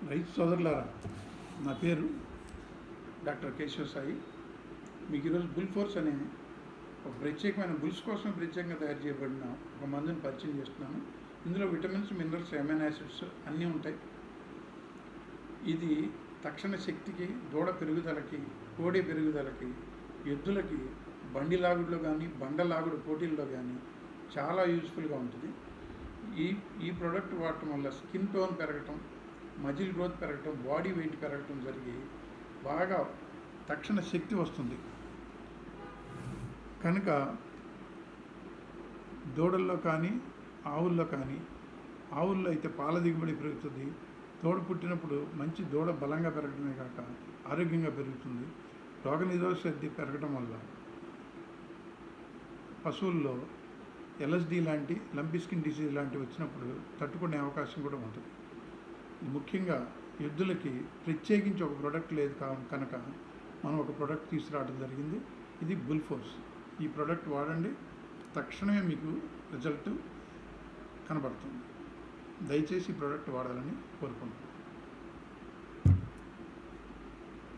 రైతు సోదరులారా, నా పేరు డాక్టర్ కేశవ సాయి. మీకు ఈరోజు బుల్ ఫోర్స్ అనే ఒక ప్రత్యేకమైన బుల్స్ కోసం ప్రత్యేకంగా తయారు చేయబడిన ఒక మందుని పరిచయం చేస్తున్నాను. ఇందులో విటమిన్స్, మినరల్స్, అమైనో యాసిడ్స్ అన్నీ ఉంటాయి. ఇది తక్షణ శక్తికి, దూడ పెరుగుదలకి, కోడి పెరుగుదలకి, ఎద్దులకి బండి లాగుడులో కానీ బండ లాగుడు పోటీల్లో కానీ చాలా యూజ్ఫుల్గా ఉంటుంది. ఈ ప్రోడక్ట్ వాడటం వల్ల స్కిన్ టోన్ పెరగటం, మజిల్ గ్రోత్ పెరగటం, బాడీ వెయిట్ పెరగటం జరిగి బాగా తక్షణ శక్తి వస్తుంది. కనుక దూడల్లో కానీ ఆవుల్లో కానీ, ఆవుల్లో అయితే పాల దిగుబడి పెరుగుతుంది. దూడ పుట్టినప్పుడు మంచి దూడ బలంగా పెరగడమే కాక ఆరోగ్యంగా పెరుగుతుంది. రోగనిరోధక శక్తి పెరగడం వల్ల పశువుల్లో ఎల్ఎస్డి లాంటి, లంపీ స్కిన్ డిసీజ్ లాంటివి వచ్చినప్పుడు తట్టుకునే అవకాశం కూడా ఉంటుంది. ముఖ్యంగా ఎద్దులకి ప్రత్యేకించి ఒక ప్రోడక్ట్ లేదు కనుక మనం ఒక ప్రోడక్ట్ తీసుకురావడం జరిగింది. ఇది బుల్ ఫోర్స్. ఈ ప్రోడక్ట్ వాడండి, తక్షణమే మీకు రిజల్ట్ కనబడుతుంది. దయచేసి ఈ ప్రోడక్ట్ వాడాలని కోరుకుంటున్నాను.